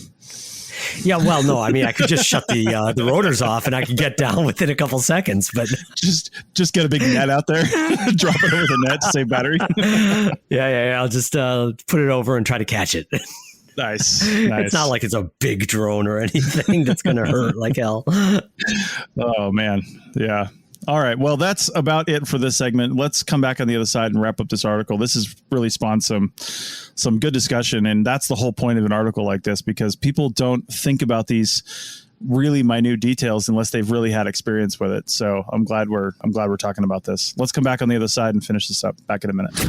Yeah, well, no, I mean, I could just shut the rotors off and I could get down within a couple seconds, but just get a big net out there, drop it over the net to save battery. Yeah. I'll just put it over and try to catch it. Nice. It's not like it's a big drone or anything that's going to hurt like hell. Oh man. Yeah. All right. Well, that's about it for this segment. Let's come back on the other side and wrap up this article. This has really spawned some good discussion. And that's the whole point of an article like this, because people don't think about these really minute details unless they've really had experience with it. So I'm glad we're talking about this. Let's come back on the other side and finish this up. Back in a minute.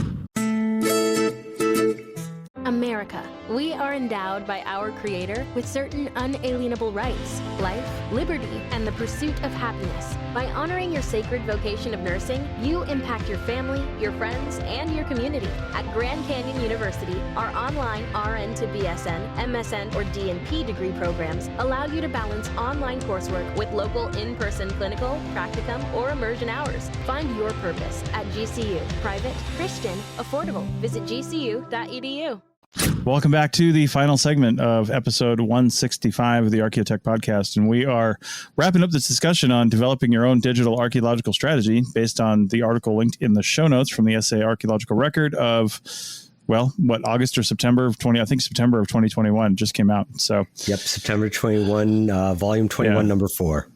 America. We are endowed by our Creator with certain unalienable rights, life, liberty, and the pursuit of happiness. By honoring your sacred vocation of nursing, you impact your family, your friends, and your community. At Grand Canyon University, our online RN to BSN, MSN, or DNP degree programs allow you to balance online coursework with local in-person clinical, practicum, or immersion hours. Find your purpose at GCU. Private, Christian, affordable. Visit gcu.edu. Welcome back to the final segment of episode 165 of the Archaeotech podcast. And we are wrapping up this discussion on developing your own digital archaeological strategy based on the article linked in the show notes from the essay Archaeological Record of, August or September of September of 2021 just came out. So, yep, September 21, volume 21, number 4.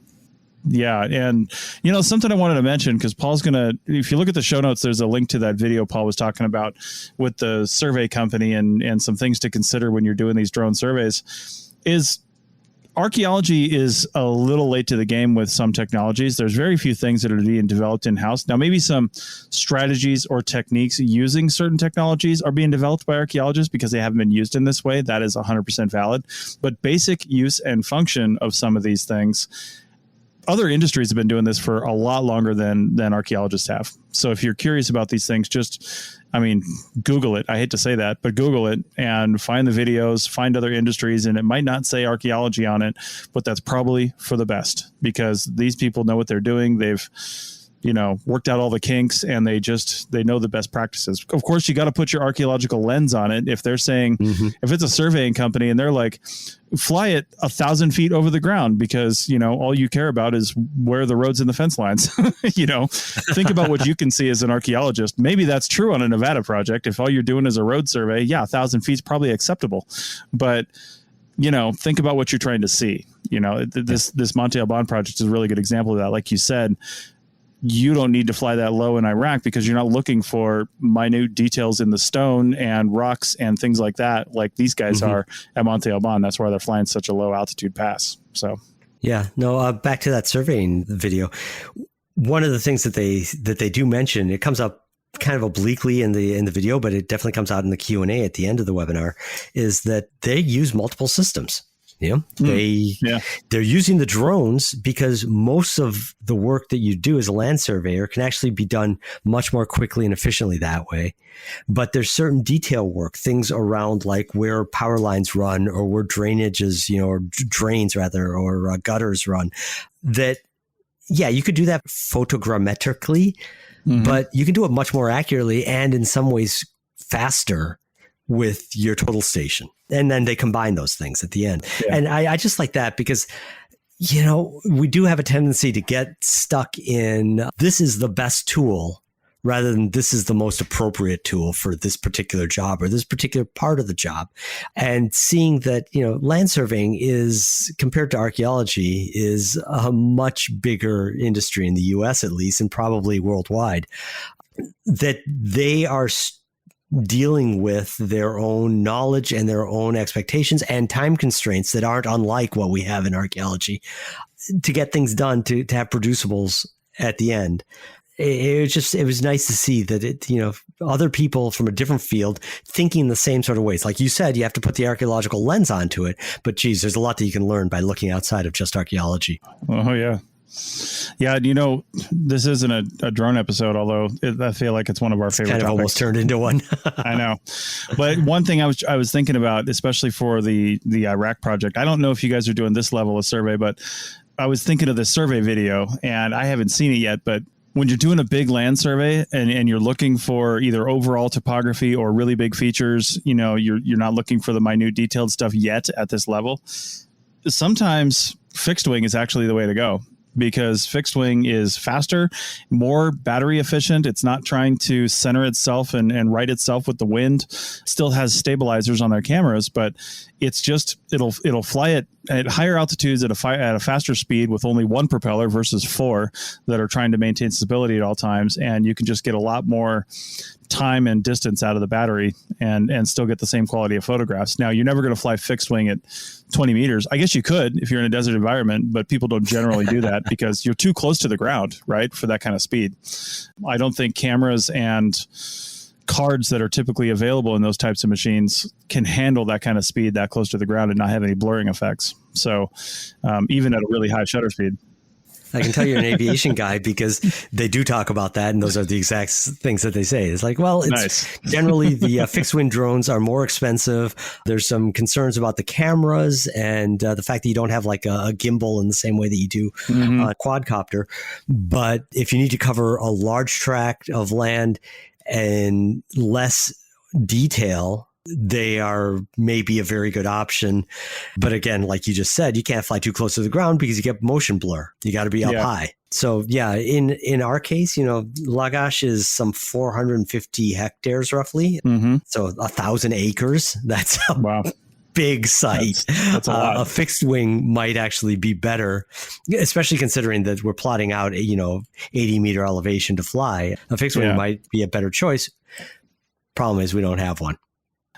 Yeah. And, something I wanted to mention, because Paul's if you look at the show notes, there's a link to that video Paul was talking about with the survey company and some things to consider when you're doing these drone surveys. Is archaeology is a little late to the game with some technologies. There's very few things that are being developed in-house. Now, maybe some strategies or techniques using certain technologies are being developed by archaeologists because they haven't been used in this way. That is 100% valid. But basic use and function of some of these things, other industries have been doing this for a lot longer than archaeologists have. So if you're curious about these things, Google it. I hate to say that, but Google it and find the videos, find other industries. And it might not say archaeology on it, but that's probably for the best, because these people know what they're doing. They've, worked out all the kinks, and they know the best practices. Of course, you got to put your archaeological lens on it. If they're saying, if it's a surveying company and they're like, fly it 1,000 feet over the ground because, all you care about is where the roads and the fence lines, think about what you can see as an archaeologist. Maybe that's true on a Nevada project. If all you're doing is a road survey, 1,000 feet is probably acceptable. But, think about what you're trying to see. This Monte Alban project is a really good example of that. Like you said, you don't need to fly that low in Iraq because you're not looking for minute details in the stone and rocks and things like that, like these guys are at Monte Alban. That's why they're flying such a low altitude pass. So, back to that surveying video. One of the things that they do mention, it comes up kind of obliquely in the video, but it definitely comes out in the Q&A at the end of the webinar, is that they use multiple systems. They're using the drones because most of the work that you do as a land surveyor can actually be done much more quickly and efficiently that way. But there's certain detail work, things around like where power lines run or where drainage is, or drains rather, or gutters run, that, you could do that photogrammetrically, but you can do it much more accurately and in some ways faster with your total station. And then they combine those things at the end. Yeah. And I just like that because, we do have a tendency to get stuck in, this is the best tool rather than this is the most appropriate tool for this particular job or this particular part of the job. And seeing that, land surveying is, compared to archaeology, is a much bigger industry in the US at least, and probably worldwide, that they are dealing with their own knowledge and their own expectations and time constraints that aren't unlike what we have in archaeology to get things done, to have producibles at the end. It was nice to see that other people from a different field thinking the same sort of ways. Like you said, you have to put the archaeological lens onto it, but geez, there's a lot that you can learn by looking outside of just archaeology. Oh yeah. Yeah, this isn't a drone episode, although I feel like it's one of our favorite topics. Almost turned into one. I know. But one thing I was thinking about, especially for the Iraq project, I don't know if you guys are doing this level of survey, but I was thinking of the survey video, and I haven't seen it yet, but when you're doing a big land survey and you're looking for either overall topography or really big features, you're not looking for the minute detailed stuff yet at this level. Sometimes fixed wing is actually the way to go, because fixed wing is faster, more battery efficient. It's not trying to center itself and right itself with the wind. Still has stabilizers on their cameras, but it's just it'll fly at higher altitudes at a faster speed with only one propeller versus 4 that are trying to maintain stability at all times, and you can just get a lot more time and distance out of the battery and still get the same quality of photographs. Now, you're never going to fly fixed wing at 20 meters. I guess you could if you're in a desert environment, but people don't generally do that because you're too close to the ground, right, for that kind of speed. I don't think cameras and cards that are typically available in those types of machines can handle that kind of speed that close to the ground and not have any blurring effects. So even at a really high shutter speed. I can tell you're an aviation guy because they do talk about that, and those are the exact things that they say. It's like, well, it's nice. Generally the fixed wing drones are more expensive. There's some concerns about the cameras and the fact that you don't have like a gimbal in the same way that you do a quadcopter. But if you need to cover a large tract of land and less detail, they are maybe a very good option. But again, like you just said, you can't fly too close to the ground because you get motion blur. You got to be up high. So yeah, in our case, Lagash is some 450 hectares roughly. So 1,000 acres. That's a big site. That's a lot. A fixed wing might actually be better, especially considering that we're plotting out 80 meter elevation to fly. A fixed wing might be a better choice. Problem is we don't have one.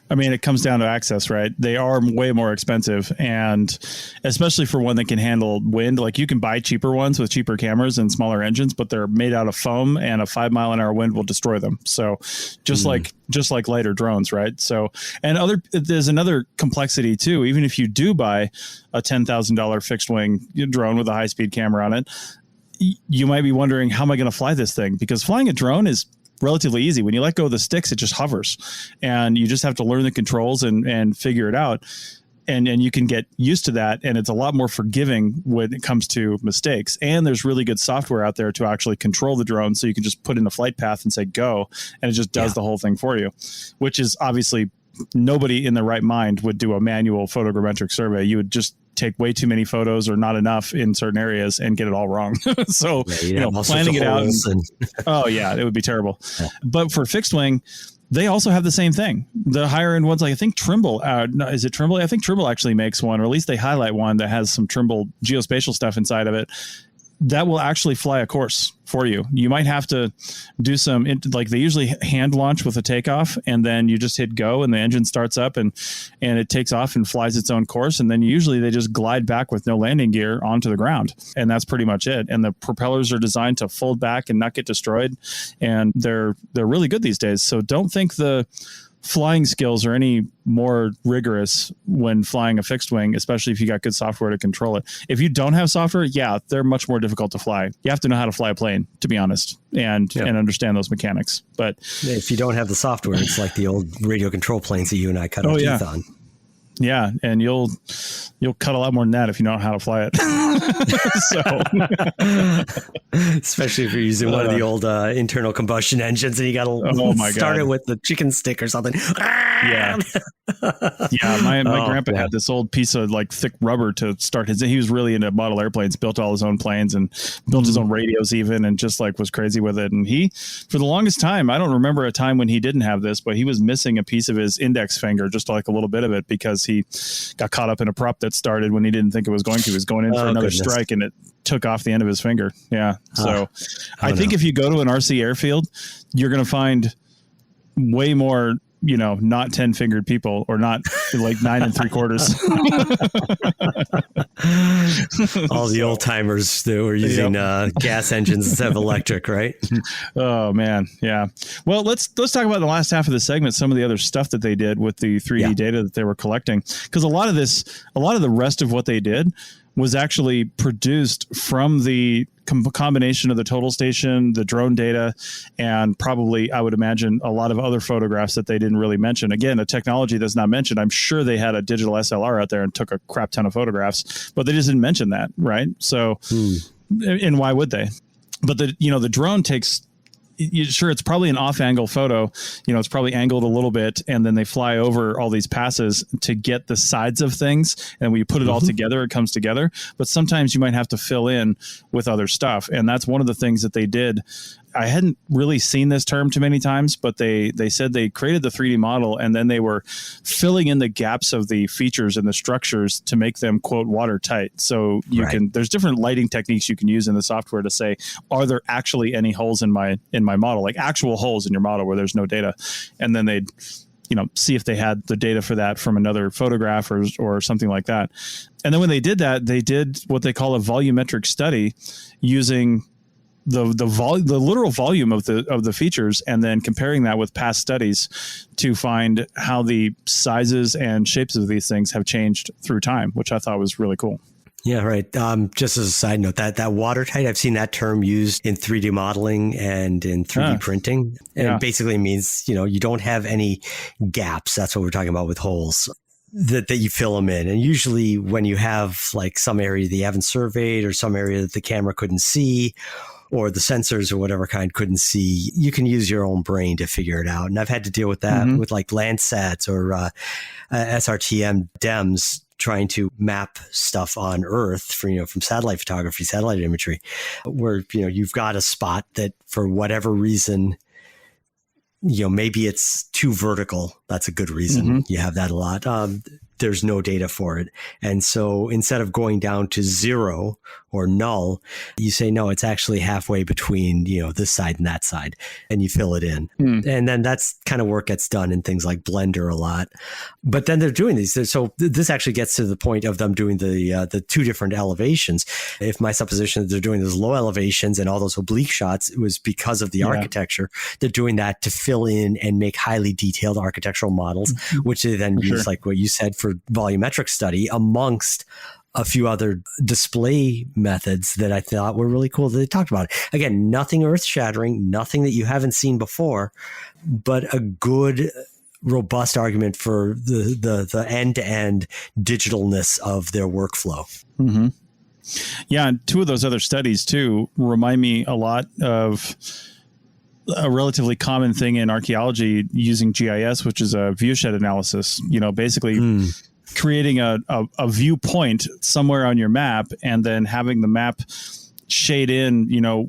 I mean, it comes down to access, right? They are way more expensive, and especially for one that can handle wind. Like, you can buy cheaper ones with cheaper cameras and smaller engines, but they're made out of foam, and a 5-mile-an-hour wind will destroy them. So just like lighter drones, right? So, and there's another complexity too. Even if you do buy a $10,000 fixed wing drone with a high speed camera on it, you might be wondering, how am I going to fly this thing? Because flying a drone is relatively easy. When you let go of the sticks, it just hovers, and you just have to learn the controls and figure it out. And you can get used to that. And it's a lot more forgiving when it comes to mistakes. And there's really good software out there to actually control the drone. So you can just put in a flight path and say, go, and it just does the whole thing for you, which is obviously nobody in their right mind would do a manual photogrammetric survey. You would just take way too many photos or not enough in certain areas and get it all wrong. So, planning it out. It would be terrible. Yeah. But for fixed wing, they also have the same thing. The higher end ones, like I think Trimble, is it Trimble? I think Trimble actually makes one, or at least they highlight one that has some Trimble geospatial stuff inside of it. That will actually fly a course for you. You might have to do they usually hand launch with a takeoff, and then you just hit go and the engine starts up and it takes off and flies its own course. And then usually they just glide back with no landing gear onto the ground. And that's pretty much it. And the propellers are designed to fold back and not get destroyed. And they're really good these days. So don't think the flying skills are any more rigorous when flying a fixed wing, especially if you got good software to control it. If you don't have software, they're much more difficult to fly. You have to know how to fly a plane, to be honest, and understand those mechanics. But if you don't have the software, it's like the old radio control planes that you and I cut our teeth on. Yeah, and you'll cut a lot more than that if you know how to fly it. Especially if you're using one of the old internal combustion engines and you got to start it with the chicken stick or something. Yeah. Yeah, my grandpa had this old piece of like thick rubber to start his. He was really into model airplanes, built all his own planes and built his own radios even, and just like was crazy with it. And he, for the longest time, I don't remember a time when he didn't have this, but he was missing a piece of his index finger, just like a little bit of it, because he got caught up in a prop that started when he didn't think it was going to. He was going in for another strike, and it took off the end of his finger. Yeah. So I think if you go to an RC airfield, you're going to find way more, not 10-fingered people, or not like 9 3/4. All the old timers that were using gas engines instead of electric, right? Oh man. Yeah. Well, let's talk about the last half of the segment, some of the other stuff that they did with the 3D data that they were collecting. Because a lot of the rest of what they did was actually produced from the combination of the total station, the drone data, and probably, I would imagine, a lot of other photographs that they didn't really mention. Again, a technology that's not mentioned. I'm sure they had a digital SLR out there and took a crap ton of photographs, but they just didn't mention that, right? So, and why would they? But the drone takes, sure, it's probably an off-angle photo. It's probably angled a little bit, and then they fly over all these passes to get the sides of things. And when you put it all together, it comes together. But sometimes you might have to fill in with other stuff. And that's one of the things that they did. I hadn't really seen this term too many times, but they said they created the 3D model, and then they were filling in the gaps of the features and the structures to make them, quote, watertight. So there's different lighting techniques you can use in the software to say, are there actually any holes in my model, like actual holes in your model where there's no data? And then they'd, see if they had the data for that from another photograph or something like that. And then when they did that, they did what they call a volumetric study using the literal volume of the features, and then comparing that with past studies to find how the sizes and shapes of these things have changed through time, which I thought was really cool. Yeah, right. Just as a side note, that watertight, I've seen that term used in 3D modeling and in 3D printing. And it basically means, you don't have any gaps. That's what we're talking about with holes. That you fill them in. And usually when you have like some area that you haven't surveyed, or some area that the camera couldn't see, or the sensors or whatever kind couldn't see, you can use your own brain to figure it out. And I've had to deal with that with like Landsats or SRTM DEMS, trying to map stuff on Earth from satellite photography, satellite imagery, where, you've got a spot that for whatever reason, maybe it's too vertical. That's a good reason. You have that a lot. There's no data for it. And so instead of going down to 0 or null, you say, no, it's actually halfway between, this side and that side, and you fill it in. And then that's kind of work gets done in things like Blender a lot. But then they're doing these. So this actually gets to the point of them doing the two different elevations. If my supposition is they're doing those low elevations and all those oblique shots, it was because of the architecture. They're doing that to fill in and make highly detailed architectural models, which they then use, like what you said, for volumetric study, amongst a few other display methods that I thought were really cool that they talked about. Again, nothing earth-shattering, nothing that you haven't seen before, but a good, robust argument for the end-to-end digitalness of their workflow. Yeah, and two of those other studies too remind me a lot of a relatively common thing in archaeology using GIS, which is a viewshed analysis. Basically creating a viewpoint somewhere on your map, and then having the map shade in,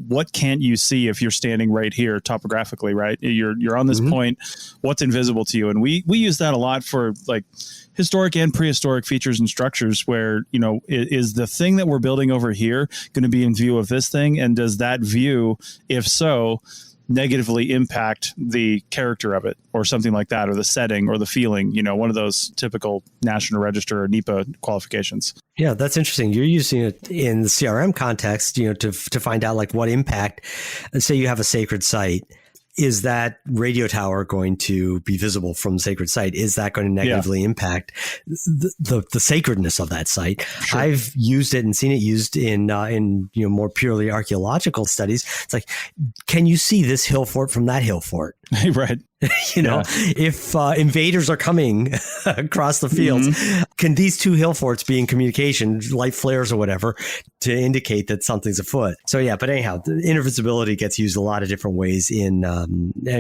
what can't you see if you're standing right here topographically, right? You're on this point, what's invisible to you? And we use that a lot for like historic and prehistoric features and structures where, is the thing that we're building over here going to be in view of this thing? And does that view, if so, negatively impact the character of it or something like that, or the setting or the feeling, one of those typical National Register or NEPA qualifications. Yeah, that's interesting. You're using it in the CRM context, to find out like what impact, say you have a sacred site. Is that radio tower going to be visible from the sacred site? Is that going to negatively impact the sacredness of that site? Sure. I've used it and seen it used in more purely archaeological studies. It's like, can you see this hill fort from that hill fort? Right. If invaders are coming across the fields, can these two hill forts be in communication, light flares or whatever, to indicate that something's afoot? So yeah, but anyhow, the intervisibility gets used a lot of different ways and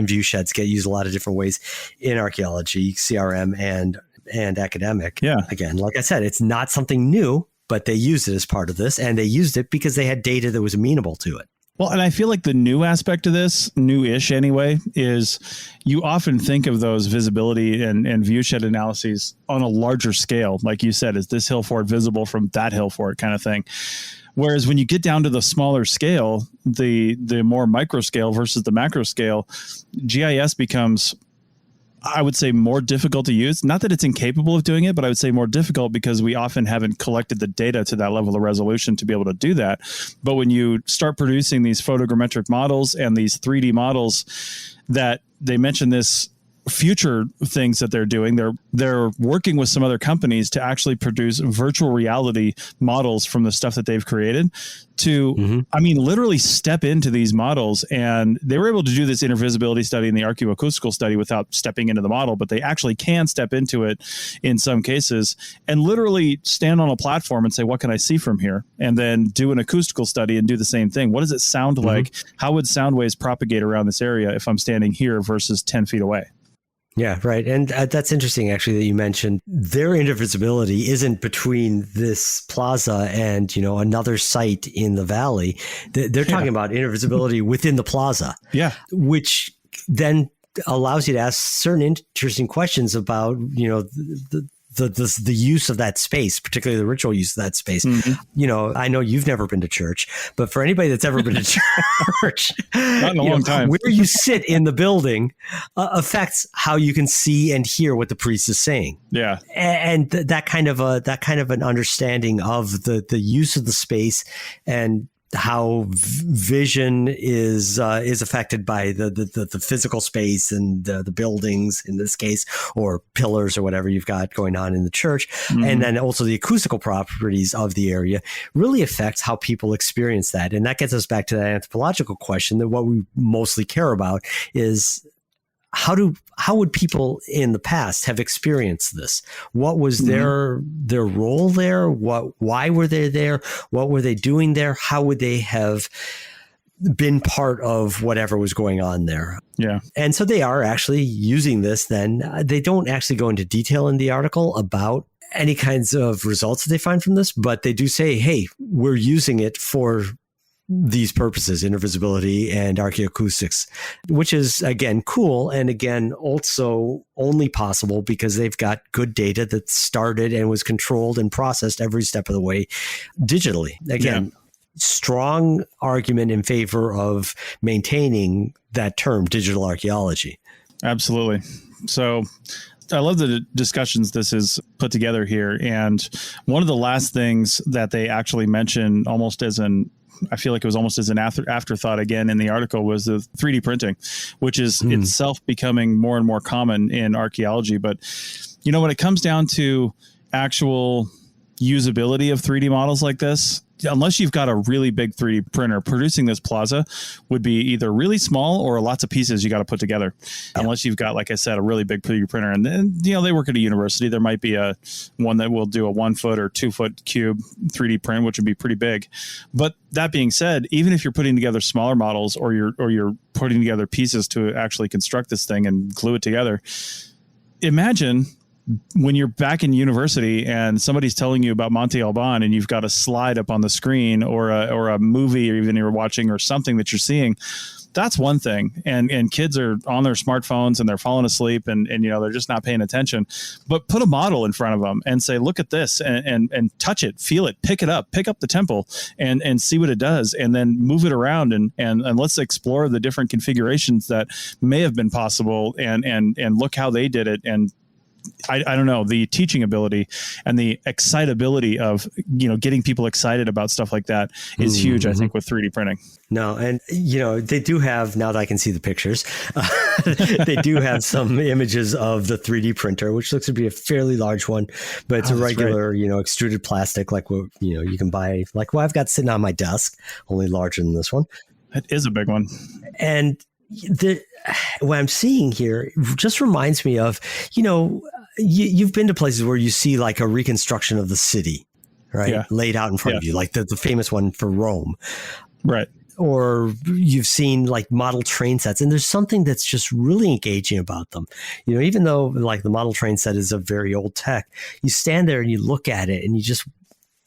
view sheds get used a lot of different ways in archaeology, CRM, and and academic. Yeah. Again, like I said, it's not something new, but they used it as part of this, and they used it because they had data that was amenable to it. Well, and I feel like the new aspect of this, new-ish anyway, is you often think of those visibility and viewshed analyses on a larger scale. Like you said, is this hill fort visible from that hill fort kind of thing? Whereas when you get down to the smaller scale, the more micro scale versus the macro scale, GIS becomes, I would say, more difficult to use. Not that it's incapable of doing it, but I would say more difficult because we often haven't collected the data to that level of resolution to be able to do that. But when you start producing these photogrammetric models and these 3D models that they mention this future things that they're doing, they're working with some other companies to actually produce virtual reality models from the stuff that they've created to, I mean, literally step into these models. And they were able to do this intervisibility study and the archaeoacoustical study without stepping into the model, but they actually can step into it in some cases and literally stand on a platform and say, what can I see from here? And then do an acoustical study and do the same thing. What does it sound like? How would sound waves propagate around this area if I'm standing here versus 10 feet away? Yeah, right. And that's interesting, actually, that you mentioned their intervisibility isn't between this plaza and, another site in the valley. They're talking about intervisibility within the plaza. Yeah. Which then allows you to ask certain interesting questions about, the use of that space, particularly the ritual use of that space. I know you've never been to church, but for anybody that's ever been to church, not in a long time, where you sit in the building affects how you can see and hear what the priest is saying. Yeah, and that kind of an understanding of the use of the space and how vision is affected by the physical space and the buildings in this case, or pillars or whatever you've got going on in the church. And then also the acoustical properties of the area really affects how people experience that. And that gets us back to that anthropological question, that what we mostly care about is how would people in the past have experienced this? What was their role there? Why were they there? What were they doing there? How would they have been part of whatever was going on there? Yeah. And so they are actually using this then. They don't actually go into detail in the article about any kinds of results that they find from this, but they do say, hey, we're using it for these purposes, intervisibility and archaeoacoustics, which is, again, cool. And again, also only possible because they've got good data that started and was controlled and processed every step of the way digitally. Again, strong argument in favor of maintaining that term, digital archaeology. Absolutely. So I love the discussions this is put together here. And one of the last things that they actually mention I feel like it was almost as an afterthought again in the article, was the 3D printing, which is itself becoming more and more common in archaeology. But, when it comes down to actual usability of 3D models like this, unless you've got a really big 3D printer, producing this plaza would be either really small or lots of pieces you got to put together. Yeah. Unless you've got, like I said, a really big 3D printer. And then, they work at a university. There might be one that will do a 1 foot or 2 foot cube 3D print, which would be pretty big. But that being said, even if you're putting together smaller models or you're putting together pieces to actually construct this thing and glue it together, imagine when you're back in university and somebody's telling you about Monte Alban and you've got a slide up on the screen or a movie, or even you're watching or something that you're seeing, that's one thing. And kids are on their smartphones and they're falling asleep and they're just not paying attention. But put a model in front of them and say, look at this and touch it, feel it, pick up the temple and see what it does, and then move it around and let's explore the different configurations that may have been possible and look how they did it. And I don't know, the teaching ability and the excitability of, getting people excited about stuff like that is huge, I think, with 3D printing. No. And, they do have, now that I can see the pictures, they do have some images of the 3D printer, which looks to be a fairly large one, but it's a regular, extruded plastic, like what, you can buy, like what I've got sitting on my desk, only larger than this one. It is a big one. And what I'm seeing here just reminds me of, you've been to places where you see like a reconstruction of the city, right? Yeah. Laid out in front of you, like the famous one for Rome. Right. or you've seen like model train sets, and there's something that's just really engaging about them. Even though like the model train set is a very old tech, you stand there and you look at it and you just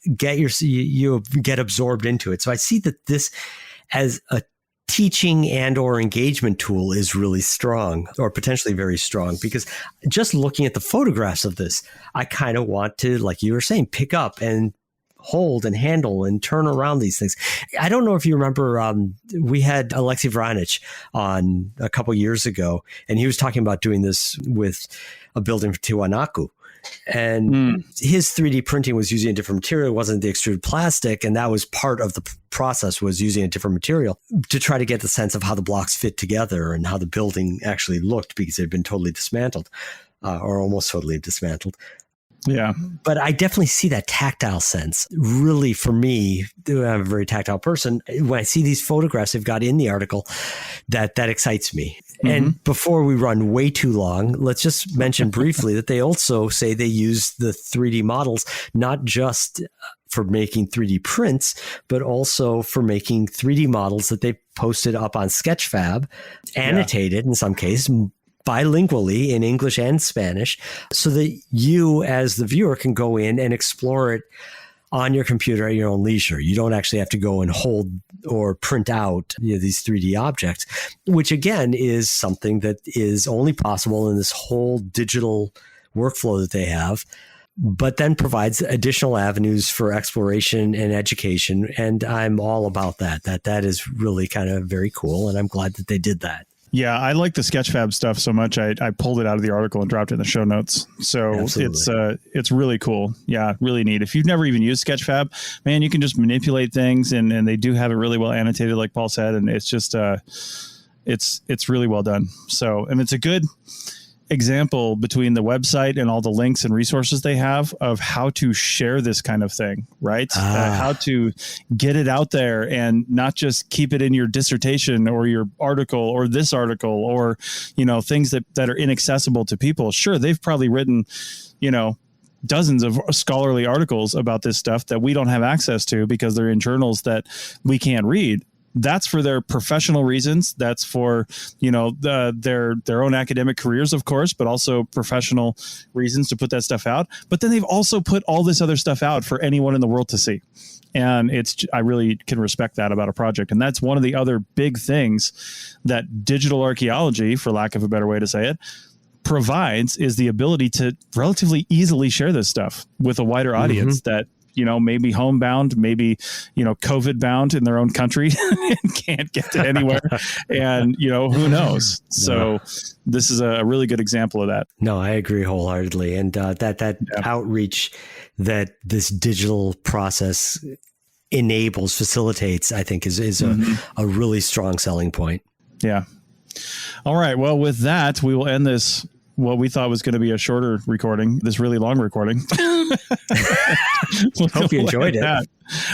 you get absorbed into it. So I see that this as a teaching and or engagement tool is really strong, or potentially very strong, because just looking at the photographs of this, I kind of want to, like you were saying, pick up and hold and handle and turn around these things. I don't know if you remember, we had Alexei Vranich on a couple years ago, and he was talking about doing this with a building for Tiwanaku. And his 3D printing was using a different material. It wasn't the extruded plastic. And that was part of the process, was using a different material to try to get the sense of how the blocks fit together and how the building actually looked, because it had been totally dismantled, or almost totally dismantled. Yeah. But I definitely see that tactile sense. Really, for me, I'm a very tactile person. When I see these photographs they've got in the article, that excites me. Mm-hmm. And before we run way too long, let's just mention briefly that they also say they use the 3D models, not just for making 3D prints, but also for making 3D models that they posted up on Sketchfab, annotated in some cases, bilingually in English and Spanish, so that you as the viewer can go in and explore it on your computer at your own leisure. You don't actually have to go and hold or print out these 3D objects, which again is something that is only possible in this whole digital workflow that they have, but then provides additional avenues for exploration and education. And I'm all about that. That is really kind of very cool. And I'm glad that they did that. Yeah, I like the Sketchfab stuff so much. I pulled it out of the article and dropped it in the show notes. So it's really cool. Yeah, really neat. If you've never even used Sketchfab, man, you can just manipulate things, and they do have it really well annotated, like Paul said, and it's just it's really well done. So, and it's a good example between the website and all the links and resources they have of how to share this kind of thing, right? How to get it out there and not just keep it in your dissertation or your article or this article or, things that are inaccessible to people. Sure, they've probably written, dozens of scholarly articles about this stuff that we don't have access to because they're in journals that we can't read. That's for their professional reasons. That's for, their own academic careers, of course, but also professional reasons to put that stuff out. But then they've also put all this other stuff out for anyone in the world to see. And I really can respect that about a project. And that's one of the other big things that digital archaeology, for lack of a better way to say it, provides, is the ability to relatively easily share this stuff with a wider audience that, maybe homebound, maybe, COVID bound in their own country and can't get to anywhere. And, who knows? So this is a really good example of that. No, I agree wholeheartedly. And that outreach that this digital process enables, facilitates, I think is a really strong selling point. Yeah. All right. Well, with that, we will end this, what we thought was going to be a shorter recording, this really long recording. Hope you enjoyed it.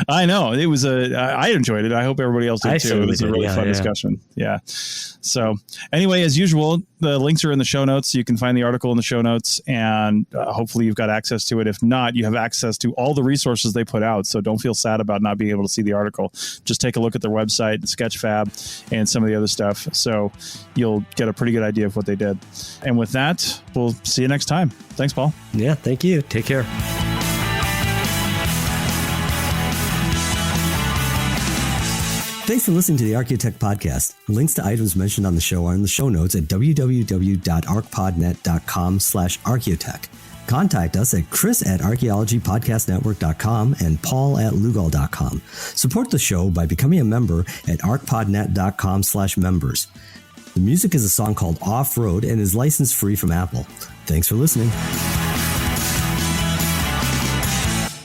I know it was I enjoyed it. I hope everybody else did too. It was a really fun discussion. Yeah. So anyway, as usual, the links are in the show notes. You can find the article in the show notes, and hopefully you've got access to it. If not, you have access to all the resources they put out. So don't feel sad about not being able to see the article. Just take a look at their website, Sketchfab, and some of the other stuff. So you'll get a pretty good idea of what they did. And with that, we'll see you next time. Thanks, Paul. Yeah, thank you. Take care. Thanks for listening to the Archaeotech podcast. Links to items mentioned on the show are in the show notes at www.archpodnet.com/archaeotech. Contact us at chris@archaeologypodcastnetwork.com and paul@lugal.com. Support the show by becoming a member at archpodnet.com/members. The music is a song called Off Road and is license free from Apple. Thanks for listening.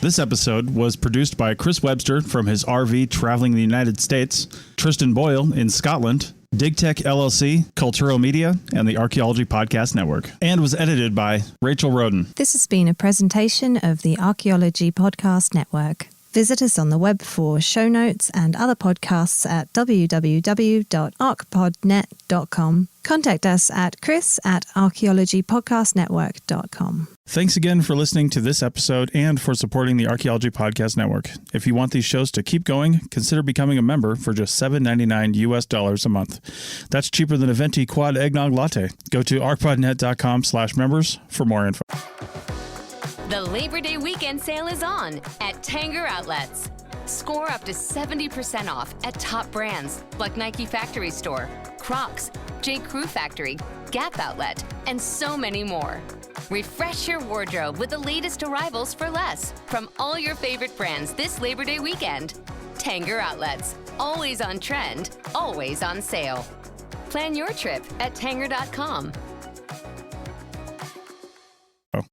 This episode was produced by Chris Webster from his RV traveling the United States, Tristan Boyle in Scotland, DigTech LLC, Culturo Media, and the Archaeology Podcast Network, and was edited by Rachel Roden. This has been a presentation of the Archaeology Podcast Network. Visit us on the web for show notes and other podcasts at www.archpodnet.com. Contact us at chris@archaeologypodcastnetwork.com. Thanks again for listening to this episode and for supporting the Archaeology Podcast Network. If you want these shows to keep going, consider becoming a member for just $7.99 US a month. That's cheaper than a venti quad eggnog latte. Go to archpodnet.com/members for more info. The Labor Day weekend sale is on at Tanger Outlets. Score up to 70% off at top brands like Nike Factory Store, Crocs, J. Crew Factory, Gap Outlet, and so many more. Refresh your wardrobe with the latest arrivals for less from all your favorite brands this Labor Day weekend. Tanger Outlets, always on trend, always on sale. Plan your trip at Tanger.com.